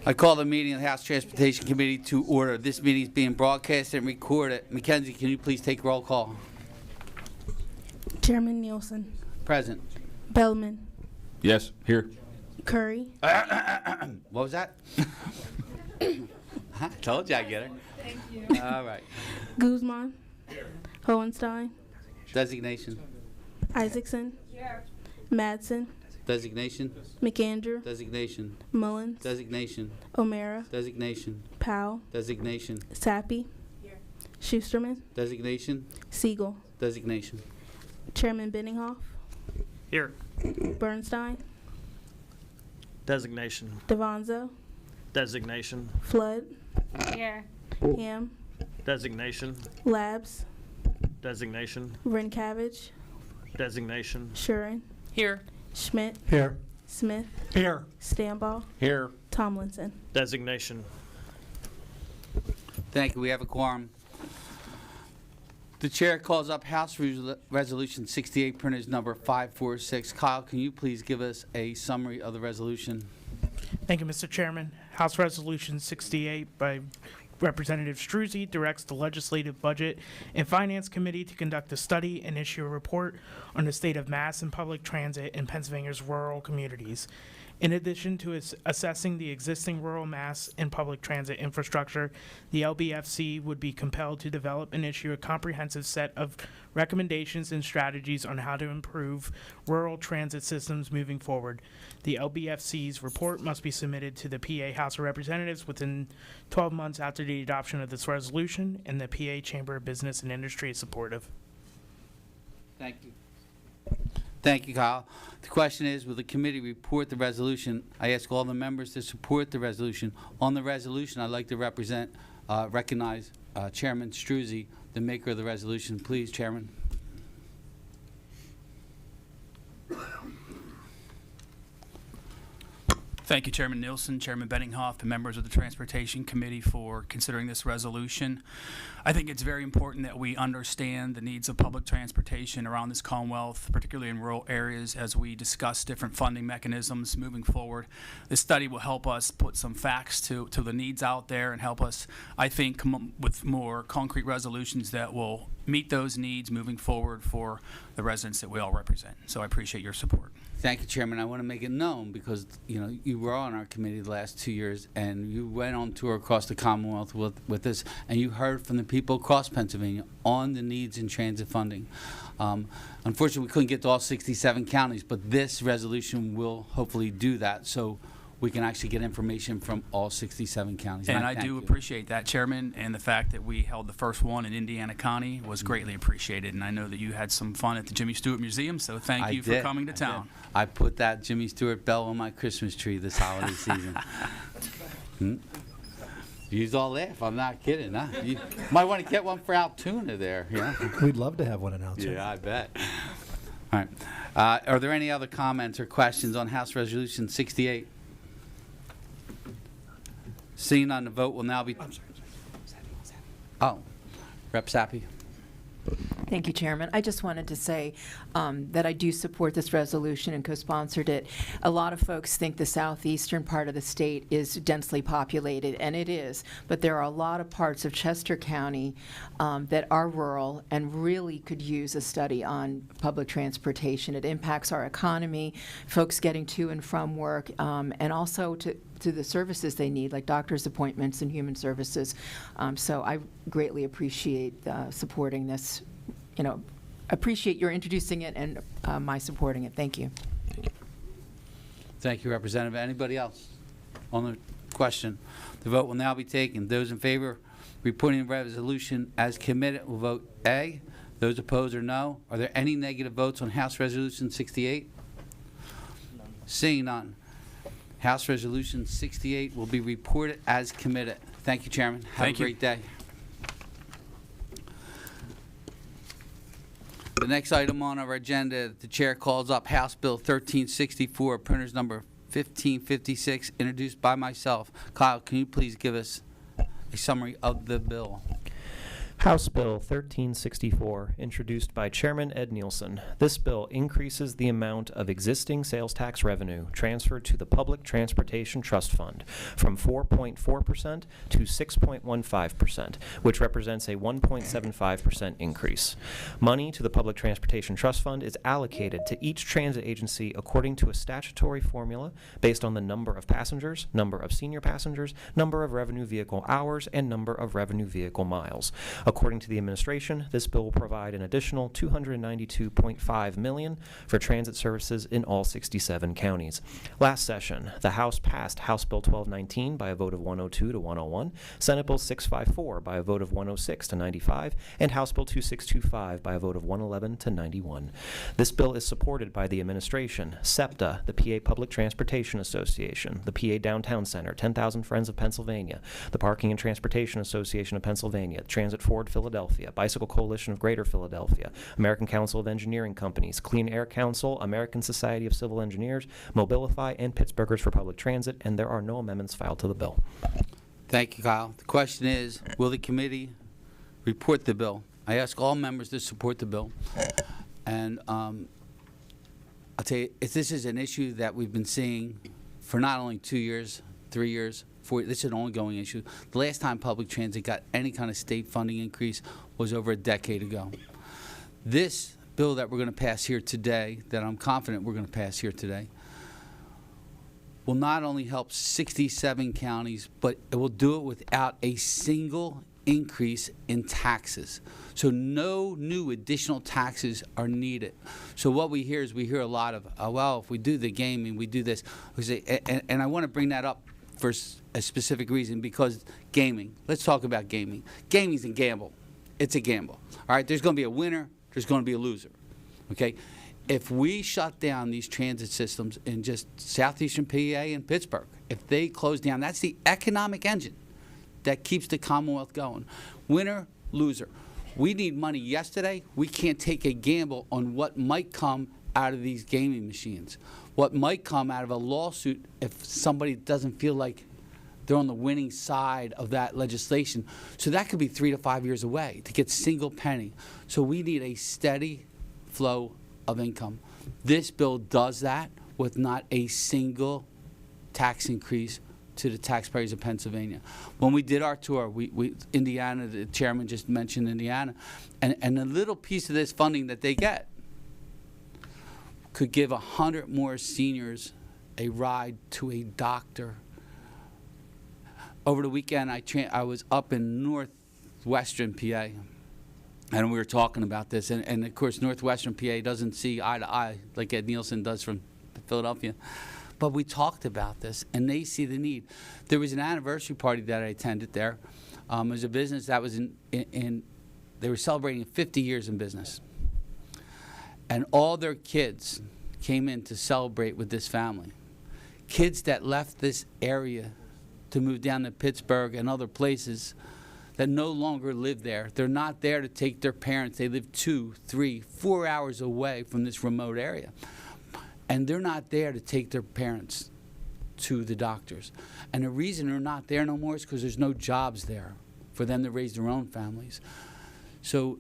I call the meeting of the House Transportation Committee to order. This meeting is being broadcast and recorded. Mackenzie, can you please take roll call? Chairman Nielsen, Present. Bellman, Yes, here. Curry, What was that? I told you I'd get her. Thank you. All right. Guzman, Hohenstein, Designation. Isaacson, Madsen, Designation. McAndrew, Designation. Mullins, Designation. O'Mara, Designation. Powell, Designation. Sappy, Schusterman, Designation. Siegel, Designation. Chairman Benninghoff, Here. Bernstein, Designation. Devanzo, Designation. Flood, Here. Ham, Designation. Labs, Designation. Rincavage, Designation. Shurin, Here. Schmidt, Here. Smith, Here. Stambaugh, Here. Tomlinson. Designation. Thank you. We have a quorum. The chair calls up House Resolution 68, printers number 546. Kyle, can you please give us a summary of the resolution? Thank you, Mr. Chairman. House Resolution 68 by Representative Struzzi directs the Legislative Budget and Finance Committee to conduct a study and issue a report on the state of mass and public transit in Pennsylvania's rural communities. In addition to assessing the existing rural mass and public transit infrastructure, the LBFC would be compelled to develop and issue a comprehensive set of recommendations and strategies on how to improve rural transit systems moving forward. The LBFC's report must be submitted to the PA House of Representatives within 12 months after the adoption of this resolution, and the PA Chamber of Business and Industry is supportive. Thank you. Thank you, Kyle. The question is, will the committee report the resolution? I ask all the members to support the resolution. On the resolution, I'd like to recognize Chairman Struzzi, the maker of the resolution. Please, Chairman. Thank you, Chairman Nielsen, Chairman Benninghoff, and members of the Transportation Committee for considering this resolution. I think it's very important that we understand the needs of public transportation around this Commonwealth, particularly in rural areas, as we discuss different funding mechanisms moving forward. This study will help us put some facts to the needs out there and help us, I think, come up with more concrete resolutions that will meet those needs moving forward for the residents that we all represent. So I appreciate your support. Thank you, Chairman. I want to make it known because, you know, you were on our committee the last 2 years and you went on tour across the Commonwealth with this, and you heard from the people across Pennsylvania on the needs in transit funding. Unfortunately, we couldn't get to all 67 counties, but this resolution will hopefully do that so we can actually get information from all 67 counties. And I thank do you. appreciate that, Chairman, and the fact that we held the first one in Indiana County was greatly appreciated. And I know that you had some fun at the Jimmy Stewart Museum, so thank you for coming to town. I put that Jimmy Stewart bell on my Christmas tree this holiday season. You all laugh. I'm not kidding. Huh? You might want to get one for Altoona there. Yeah. We'd love to have one in Altoona. Yeah, I bet. All right. Are there any other comments or questions on House Resolution 68? Seeing none, the vote will now be. Oh, Rep. Sappy. Thank you, Chairman. I just wanted to say that I do support this resolution and co-sponsored it. A lot of folks think the southeastern part of the state is densely populated, and it is, but there are a lot of parts of Chester County that are rural and really could use a study on public transportation. It impacts our economy, folks getting to and from work, and also to the services they need, like doctor's appointments and human services. So I greatly appreciate supporting this. You know, appreciate your introducing it and my supporting it. Thank you. Thank you, Representative. Anybody else on the question? The vote will now be taken. Those in favor of reporting the resolution as committed will vote A. Those opposed are no. Are there any negative votes on House Resolution 68? None. Seeing none. House Resolution 68 will be reported as committed. Thank you, Chairman. Have a great day. The next item on our agenda, the chair calls up House Bill 1364, printers number 1556, introduced by myself. Kyle, can you please give us a summary of the bill? House Bill 1364, introduced by Chairman Ed Nielsen. This bill increases the amount of existing sales tax revenue transferred to the Public Transportation Trust Fund from 4.4% to 6.15%, which represents a 1.75% increase. Money to the Public Transportation Trust Fund is allocated to each transit agency according to a statutory formula based on the number of passengers, number of senior passengers, number of revenue vehicle hours, and number of revenue vehicle miles. According to the administration, this bill will provide an additional $292.5 million for transit services in all 67 counties. Last session, the House passed House Bill 1219 by a vote of 102 to 101, Senate Bill 654 by a vote of 106 to 95, and House Bill 2625 by a vote of 111 to 91. This bill is supported by the administration, SEPTA, the PA Public Transportation Association, the PA Downtown Center, 10,000 Friends of Pennsylvania, the Parking and Transportation Association of Pennsylvania, Transit Forward Philadelphia, Bicycle Coalition of Greater Philadelphia, American Council of Engineering Companies, Clean Air Council, American Society of Civil Engineers, Mobilify, and Pittsburghers for Public Transit, and there are no amendments filed to the bill. Thank you, Kyle. The question is, will the committee report the bill? I ask all members to support the bill. And I'll tell you, if this is an issue that we've been seeing for not only 2 years, 3 years, this is an ongoing issue. The last time public transit got any kind of state funding increase was over a decade ago. This bill that we're going to pass here today, that I'm confident we're going to pass here today, will not only help 67 counties, but it will do it without a single increase in taxes. So no new additional taxes are needed. So what we hear is we hear a lot of, well, if we do the gaming, we do this. We say, and I want to bring that up for a specific reason, because gaming, let's talk about gaming. Gaming's a gamble. It's a gamble. All right, there's going to be a winner, there's going to be a loser. Okay? If we shut down these transit systems in just southeastern PA and Pittsburgh, if they close down, that's the economic engine that keeps the Commonwealth going. Winner, loser. We need money yesterday. We can't take a gamble on what might come out of these gaming machines, what might come out of a lawsuit if somebody doesn't feel like they're on the winning side of that legislation. So that could be 3 to 5 years away to get single penny. So we need a steady flow of income. This bill does that with not a single tax increase to the taxpayers of Pennsylvania. When we did our tour, Indiana, the chairman just mentioned Indiana, and a little piece of this funding that they get could give 100 more seniors a ride to a doctor. Over the weekend, I was up in northwestern PA, and we were talking about this. And of course, northwestern PA doesn't see eye to eye like Ed Nielsen does from Philadelphia. But we talked about this, and they see the need. There was an anniversary party that I attended there. It was a business that was they were celebrating 50 years in business. And all their kids came in to celebrate with this family. Kids that left this area to move down to Pittsburgh and other places that no longer live there. They're not there to take their parents. They live 2, 3, 4 hours away from this remote area. And they're not there to take their parents to the doctors. And the reason they're not there no more is because there's no jobs there for them to raise their own families. So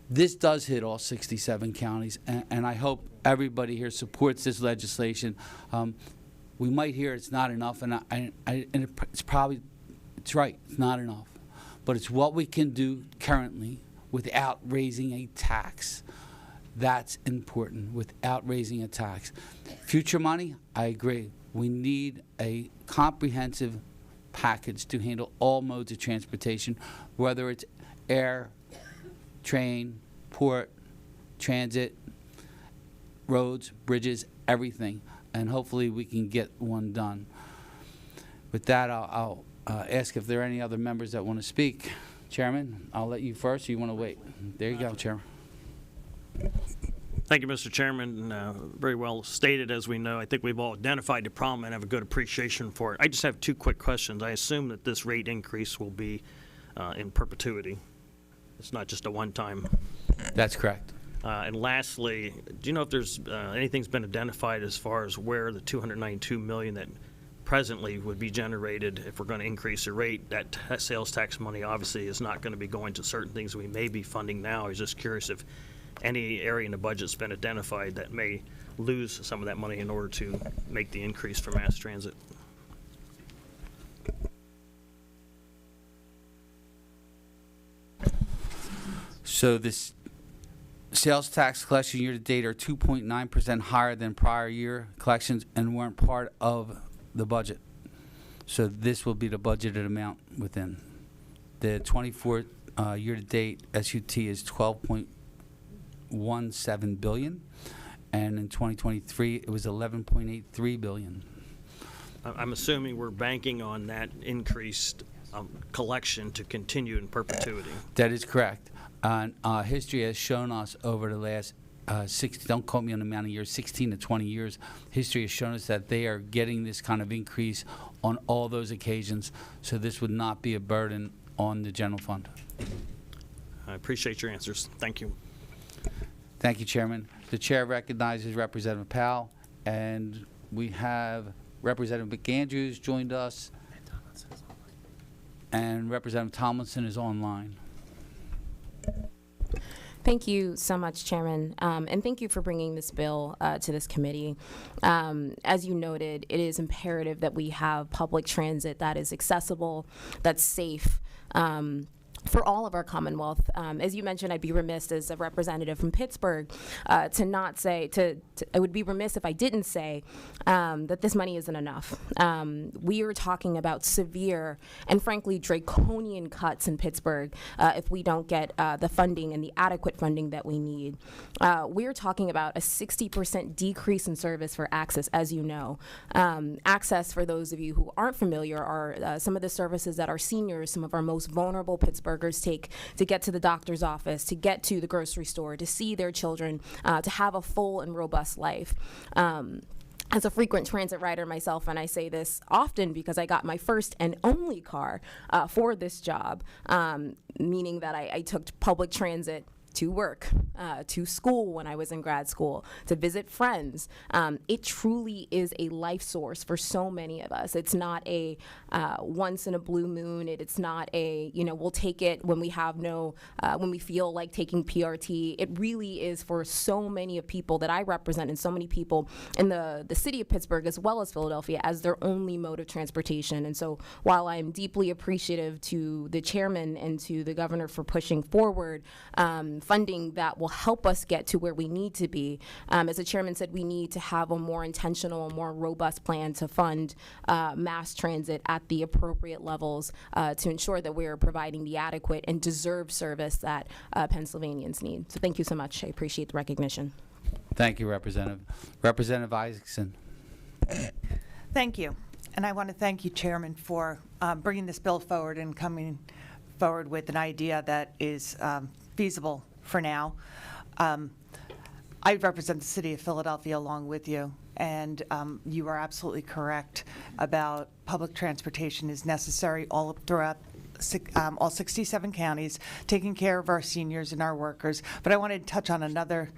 this does hit all 67 counties, and I hope everybody here supports this legislation. We might hear it's not enough, and it's right, it's not enough. But it's what we can do currently without raising a tax. That's important, without raising a tax. Future money, I agree. We need a comprehensive package to handle all modes of transportation, whether it's air, train, port, transit, roads, bridges, everything. And hopefully we can get one done. With that, I'll ask if there are any other members that want to speak. Chairman, I'll let you first, or you want to wait? There you go, Chairman. Thank you, Mr. Chairman. Very well stated, as we know. I think we've all identified the problem and have a good appreciation for it. I just have 2 quick questions. I assume that this rate increase will be in perpetuity. It's not just a one-time. That's correct. And lastly, do you know if there's anything's been identified as far as where the $292 million that presently would be generated if we're going to increase the rate. That sales tax money obviously is not going to be going to certain things we may be funding now. I was just curious if any area in the budget's been identified that may lose some of that money in order to make the increase for mass transit. So this sales tax collection year-to-date are 2.9% higher than prior year collections and weren't part of the budget. So this will be the budgeted amount within. The 24 year-to-date SUT is $12.17 billion, and in 2023 it was $11.83 billion. I'm assuming we're banking on that increased collection to continue in perpetuity. That is correct. And history has shown us over the last don't quote me on the amount of years, 16 to 20 years, history has shown us that they are getting this kind of increase on all those occasions. So this would not be a burden on the general fund. I appreciate your answers. Thank you. Thank you, Chairman. The Chair recognizes Representative Powell, and we have Representative McAndrews joined us, and Representative Tomlinson is online. Thank you so much, Chairman, and thank you for bringing this bill to this committee. As you noted, it is imperative that we have public transit that is accessible, that's safe, for all of our Commonwealth. As you mentioned, I'd be remiss as a representative from Pittsburgh to not say, I would be remiss if I didn't say that this money isn't enough. We are talking about severe and frankly draconian cuts in Pittsburgh if we don't get the funding and the adequate funding that we need. We're talking about a 60% decrease in service for access, as you know. Access, for those of you who aren't familiar, are some of the services that our seniors, some of our most vulnerable Pittsburghers take to get to the doctor's office, to get to the grocery store, to see their children, to have a full and robust life. As a frequent transit rider myself, and I say this often because I got my first and only car for this job, meaning that I took public transit to work, to school when I was in grad school, to visit friends. It truly is a life source for so many of us. It's not a once in a blue moon. It's not a, we'll take it when we have when we feel like taking PRT. It really is for so many of people that I represent and so many people in the city of Pittsburgh as well as Philadelphia as their only mode of transportation. And so while I'm deeply appreciative to the chairman and to the governor for pushing forward funding that will help us get to where we need to be. As the chairman said, we need to have a more intentional, more robust plan to fund mass transit at the appropriate levels to ensure that we're providing the adequate and deserved service that Pennsylvanians need. So thank you so much. I appreciate the recognition. Thank you, Representative. Representative Isaacson. Thank you. And I want to thank you, Chairman, for bringing this bill forward and coming forward with an idea that is feasible for now. I represent the city of Philadelphia along with you, and you are absolutely correct about public transportation is necessary all throughout all 67 counties, taking care of our seniors and our workers. But I wanted to touch on another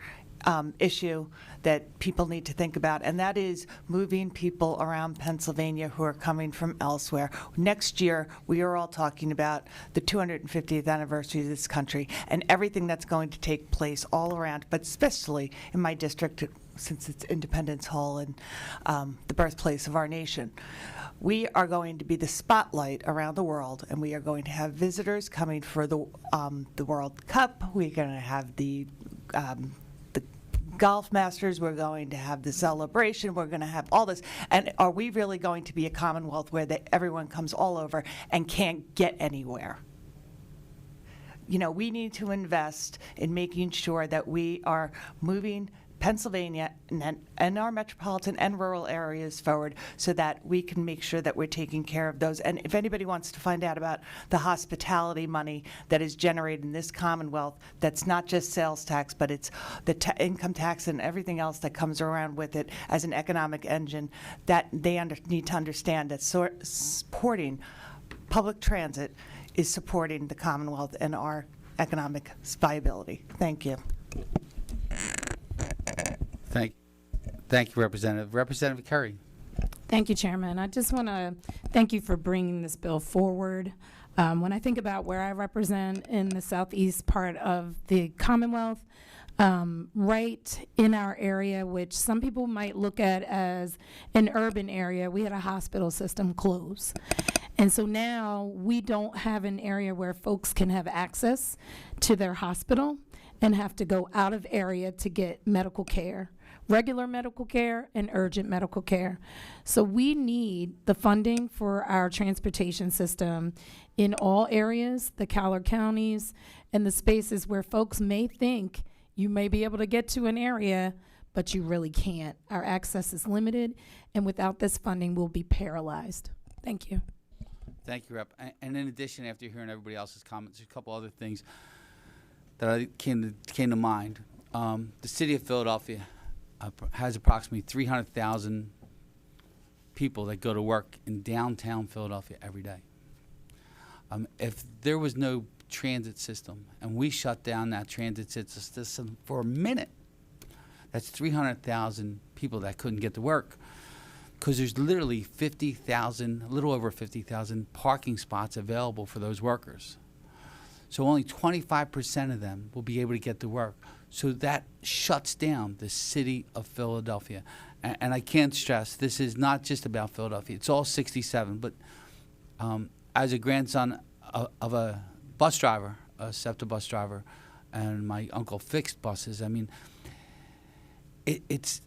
issue that people need to think about, and that is moving people around Pennsylvania who are coming from elsewhere. Next year, we are all talking about the 250th anniversary of this country and everything that's going to take place all around, but especially in my district, since it's Independence Hall and the birthplace of our nation. We are going to be the spotlight around the world, and we are going to have visitors coming for the World Cup. We're going to have the Golf Masters. We're going to have the celebration. We're going to have all this. And are we really going to be a Commonwealth where everyone comes all over and can't get anywhere? We need to invest in making sure that we are moving Pennsylvania and our metropolitan and rural areas forward so that we can make sure that we're taking care of those. And if anybody wants to find out about the hospitality money that is generated in this Commonwealth, that's not just sales tax, but it's the income tax and everything else that comes around with it as an economic engine, that they need to understand that supporting public transit is supporting the Commonwealth and our economic viability. Thank you. Thank you, Representative. Representative Curry. Thank you, Chairman. I just want to thank you for bringing this bill forward. When I think about where I represent in the southeast part of the Commonwealth, right in our area, which some people might look at as an urban area, we had a hospital system close. And so now we don't have an area where folks can have access to their hospital and have to go out of area to get medical care, regular medical care and urgent medical care. So we need the funding for our transportation system in all areas, the Cowler counties, and the spaces where folks may think you may be able to get to an area, but you really can't. Our access is limited, and without this funding, we'll be paralyzed. Thank you. Thank you, Rep. And in addition, after hearing everybody else's comments, there's a couple other things that came to mind. The city of Philadelphia has approximately 300,000 people that go to work in downtown Philadelphia every day. If there was no transit system and we shut down that transit system for a minute, that's 300,000 people that couldn't get to work, because there's literally 50,000, a little over 50,000 parking spots available for those workers. So only 25% of them will be able to get to work. So that shuts down the city of Philadelphia. And I can't stress, this is not just about Philadelphia. It's all 67. But as a grandson of a bus driver, a SEPTA bus driver, and my uncle fixed buses, I mean, it's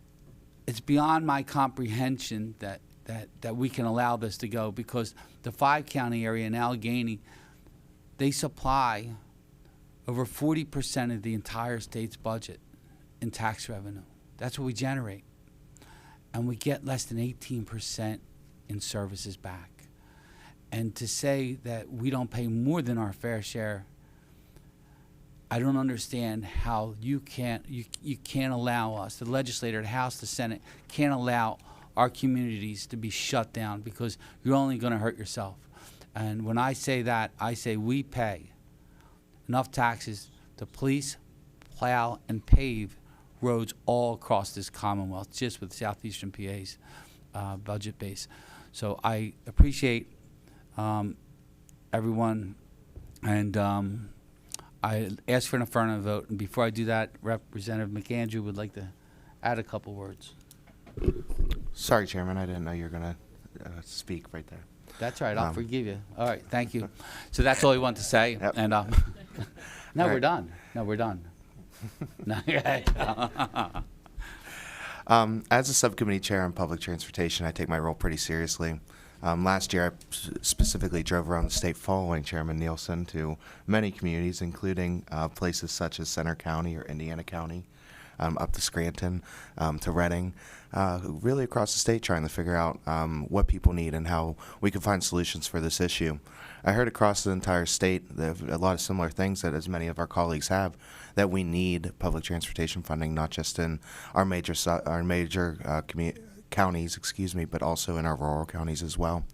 beyond my comprehension that we can allow this to go, because the 5-county area in Allegheny, they supply over 40% of the entire state's budget in tax revenue. That's what we generate. And we get less than 18% in services back. And to say that we don't pay more than our fair share, I don't understand how you can't allow us, the legislature, the House, the Senate, can't allow our communities to be shut down, because you're only going to hurt yourself. And when I say that, I say we pay enough taxes to police, plow, and pave roads all across this Commonwealth, just with Southeastern PA's budget base. So I appreciate everyone, and I ask for an affirmative vote. And before I do that, Representative McAndrew would like to add a couple words. Sorry, Chairman, I didn't know you were going to speak right there. That's all right. I'll forgive you. All right. Thank you. So that's all we want to say. Yep. And no, All we're right. done. No, we're done. No, As a subcommittee chair on public transportation, I take my role pretty seriously. Last year, I specifically drove around the state following Chairman Nielsen to many communities, including places such as Center County or Indiana County, up to Scranton, to Reading, really across the state, trying to figure out what people need and how we can find solutions for this issue. I heard across the entire state that a lot of similar things that as many of our colleagues have, that we need public transportation funding, not just in our major counties, but also in our rural counties as well.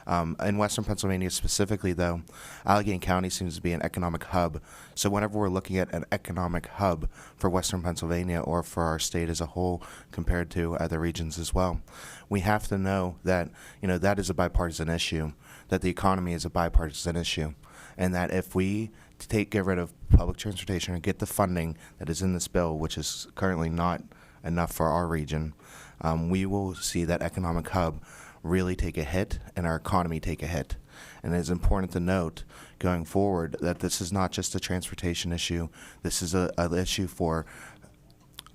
In Western Pennsylvania specifically, though, Allegheny County seems to be an economic hub. So whenever we're looking at an economic hub for Western Pennsylvania or for our state as a whole compared to other regions as well, we have to know that, that is a bipartisan issue, that the economy is a bipartisan issue, and that if we get rid of public transportation and get the funding that is in this bill, which is currently not enough for our region, we will see that economic hub really take a hit and our economy take a hit. And it's important to note going forward that this is not just a transportation issue. This is an issue for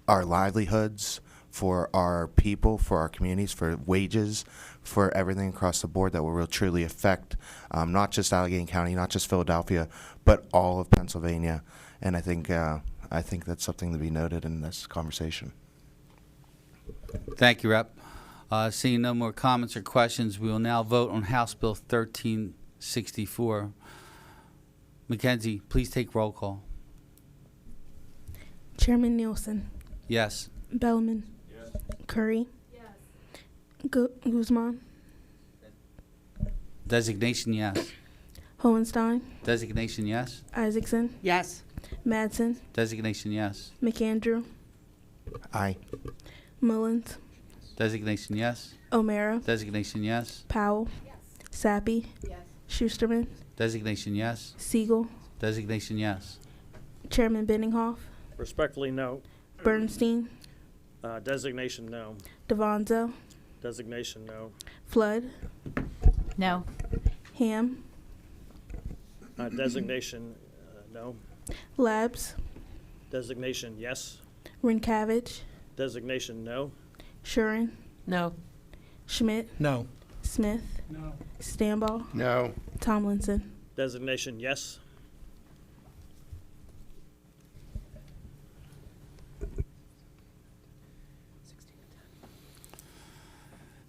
our livelihoods, for our people, for our communities, for wages, for everything across the board that will truly affect not just Allegheny County, not just Philadelphia, but all of Pennsylvania. And I think that's something to be noted in this conversation. Thank you, Rep. Seeing no more comments or questions, we will now vote on House Bill 1364. Mackenzie, please take roll call. Chairman Nielsen, Yes. Bellman, Curry, Guzman, Designation, yes. Hohenstein, Designation, yes. Isaacson, Yes. Madsen, Designation, yes. McAndrew, Aye. Mullins, Designation yes. O'Mara, Designation yes. Powell, Sappy, Schusterman, Designation yes. Siegel, Designation yes. Chairman Benninghoff, Respectfully, no. Bernstein, Designation, no. Devanzo, Designation, no. Flood, No. Ham, Designation, no. Labs, Designation, yes. Rinkavage, Designation, no. Shuren, No. Schmidt, No. Smith, Stanball, No. Tomlinson. Designation, yes.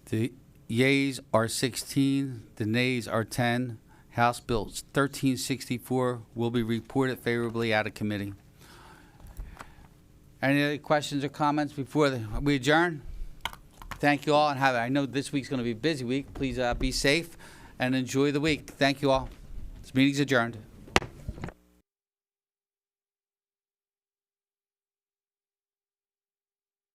The yeas are 16, the nays are 10. House Bill 1364 will be reported favorably out of committee. Any other questions or comments before we adjourn? Thank you all, and I know this week's going to be a busy week. Please be safe and enjoy the week. Thank you all. This meeting's adjourned.